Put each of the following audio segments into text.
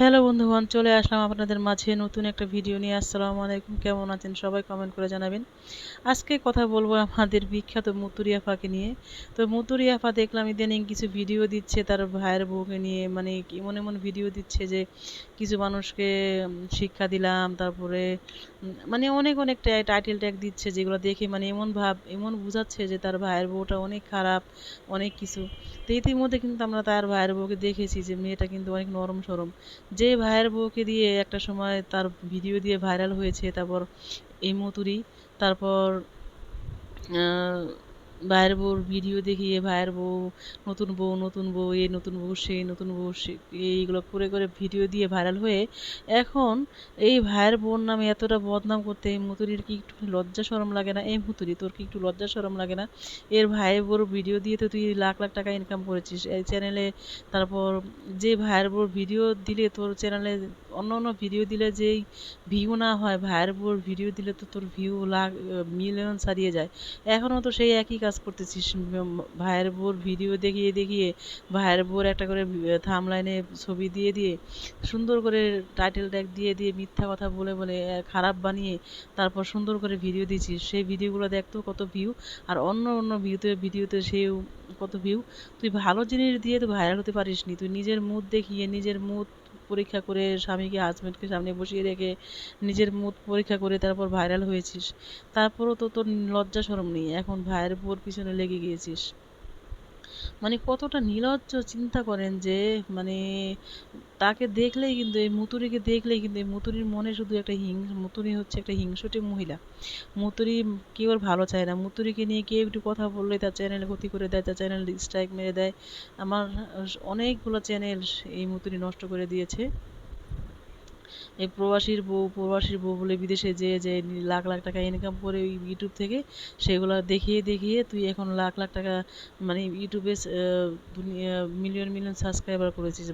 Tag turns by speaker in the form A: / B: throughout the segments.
A: Hello বন্ধুগণ, চলে আসলাম আপনাদের মাঝে নতুন একটা ভিডিও নিয়ে। আসসালামু আলাইকুম, কেমন আছেন সবাই? কমেন্ট করে জানাবেন। আজকে কথা বলবো আমাদের বিখ্যাত মুতুরি আপাকে নিয়ে। তো মুতুরি আপা দেখলাম ইদানিং কিছু ভিডিও দিচ্ছে তার ভাইয়ের বউকে নিয়ে, মানে এমন এমন ভিডিও দিচ্ছে যে কিছু মানুষকে শিক্ষা দিলাম, তারপরে মানে অনেক অনেক টাইটেল ট্যাগ দিচ্ছে, যেগুলো দেখে মানে এমন বোঝাচ্ছে যে তার ভাইয়ের বউটা অনেক খারাপ, অনেক কিছু। তো ইতিমধ্যে কিন্তু আমরা তার ভাইয়ের বউকে দেখেছি যে মেয়েটা কিন্তু অনেক নরম সরম। যে ভাইয়ের বউকে দিয়ে একটা সময় তার ভিডিও দিয়ে ভাইরাল হয়েছে, তারপর এই মতুরি, তারপর ভাইয়ের বউর ভিডিও দেখিয়ে ভাইয়ের বউ, নতুন বউ, নতুন বউ, এই নতুন বউ, সেই নতুন বউ, এইগুলো করে করে ভিডিও দিয়ে ভাইরাল হয়ে এখন এই ভাইয়ের বউর নামে এতটা বদনাম করতে এই মুতুরির কি একটু লজ্জা শরম লাগে না? এই মুতুরি, তোর কি একটু লজ্জা শরম লাগে না? এর ভাইয়ের বউর ভিডিও দিয়ে তো তুই লাখ লাখ টাকা ইনকাম করেছিস এই চ্যানেলে। তারপর যে ভাইয়ের বউর ভিডিও দিলে তোর চ্যানেলে, অন্য অন্য ভিডিও দিলে যেই ভিউ না হয়, ভাইয়ের বউর ভিডিও দিলে তো তোর ভিউ লাখ মিলিয়ন ছাড়িয়ে যায়। এখনও তো সেই একই কাজ করতেছিস। ভাইয়ের বউর ভিডিও দেখিয়ে দেখিয়ে ভাইয়ের বউর একটা করে থামলাইনে ছবি দিয়ে দিয়ে, সুন্দর করে টাইটেল ট্যাগ দিয়ে দিয়ে, মিথ্যা কথা বলে বলে খারাপ বানিয়ে তারপর সুন্দর করে ভিডিও দিছিস। সেই ভিডিওগুলো দেখতো কত ভিউ, আর অন্য অন্য ভিডিওতে সেও কত ভিউ। তুই ভালো জিনিস দিয়ে তো ভাইরাল হতে পারিস নি। তুই নিজের মুড দেখিয়ে, নিজের মুড পরীক্ষা করে, স্বামীকে হাজব্যান্ডকে সামনে বসিয়ে রেখে নিজের মুড পরীক্ষা করে তারপর ভাইরাল হয়েছিস। তারপরও তো তোর লজ্জা শরম নেই, এখন ভাইয়ের বউর পিছনে লেগে গিয়েছিস। মানে কতটা নির্লজ্জ চিন্তা করেন যে, মানে তাকে দেখলেই কিন্তু, এই মুতুরিকে দেখলেই কিন্তু, এই মুতুরির মনে শুধু একটা মুতুরি হচ্ছে একটা হিংসুটে মহিলা। মুতুরি কেউ আর ভালো চায় না। মুতুরিকে নিয়ে কেউ একটু কথা বললে তার চ্যানেল ক্ষতি করে দেয়, তার চ্যানেল স্ট্রাইক মেরে দেয়। আমার অনেকগুলো চ্যানেল এই মুতুরি নষ্ট করে দিয়েছে। এই প্রবাসীর বউ বলে বিদেশে যেয়ে যে লাখ লাখ টাকা ইনকাম করে ওই ইউটিউব থেকে, সেগুলো দেখিয়ে দেখিয়ে তুই এখন লাখ লাখ টাকা, মানে ইউটিউবে মিলিয়ন মিলিয়ন সাবস্ক্রাইবার করেছিস।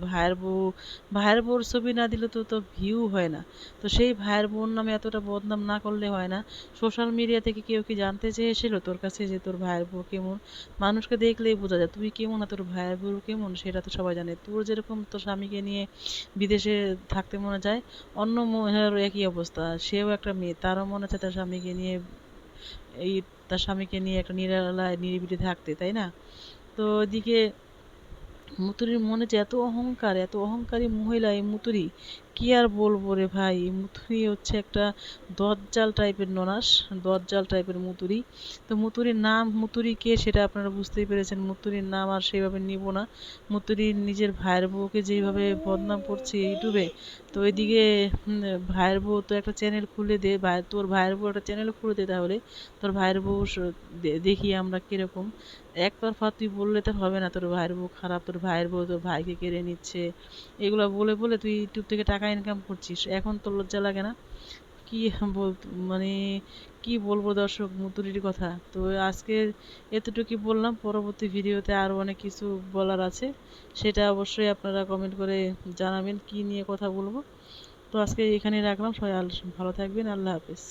A: ভাইয়ের বউর ছবি না দিলে তো তো ভিউ হয় না। তো সেই ভাইয়ের বউর নামে এতটা বদনাম না করলে হয় না? সোশ্যাল মিডিয়া থেকে কেউ কি জানতে চেয়েছিল তোর কাছে যে তোর ভাইয়ের বউ কেমন? মানুষকে দেখলেই বোঝা যায় তুই কেমন আর তোর ভাইয়ের বউ কেমন, সেটা তো সবাই জানে। তোর যেরকম তোর স্বামীকে নিয়ে বিদেশে থাকতে মনে যায়, অন্য মহিলারও একই অবস্থা। সেও একটা মেয়ে, তারও মনে হচ্ছে তার স্বামীকে নিয়ে, এই তার স্বামীকে নিয়ে একটা নিরালায় নিরিবিলি থাকতে, তাই না? তো এদিকে মুতুরির মনে যে এত অহংকার, এত অহংকারী মহিলা এই মুতুরি, কি আর বলবো রে ভাই। এই মুতুরি হচ্ছে একটা দজ্জাল টাইপের ননাস, দজ্জাল টাইপের মুতুরি। তো মুতুরির নাম মুতুরি কে সেটা আপনারা বুঝতেই পেরেছেন। মুতুরির নাম আর সেইভাবে নিব না। মুতুরি নিজের ভাইয়ের বউকে যেইভাবে বদনাম করছে ইউটিউবে, তো এদিকে ভাইয়ের বউ তো একটা চ্যানেল খুলে দে, তোর ভাইয়ের বউ একটা চ্যানেল খুলে দে, তাহলে তোর ভাইয়ের বউ দেখি আমরা কিরকম। একতরফা তুই বললে তো হবে না তোর ভাইয়ের বউ খারাপ, তোর ভাইয়ের বউ তোর ভাইকে কেড়ে নিচ্ছে, এগুলো বলে বলে তুই ইউটিউব থেকে টাকা ইনকাম করছিস। এখন তোর লজ্জা লাগে না? কি বল, মানে কি বলবো দর্শক মুতুরির কথা। তো আজকে এতটুকুই বললাম, পরবর্তী ভিডিওতে আরও অনেক কিছু বলার আছে, সেটা অবশ্যই আপনারা কমেন্ট করে জানাবেন কি নিয়ে কথা বলবো। তো আজকে এখানেই রাখলাম, সবাই ভালো থাকবেন, আল্লাহ হাফেজ।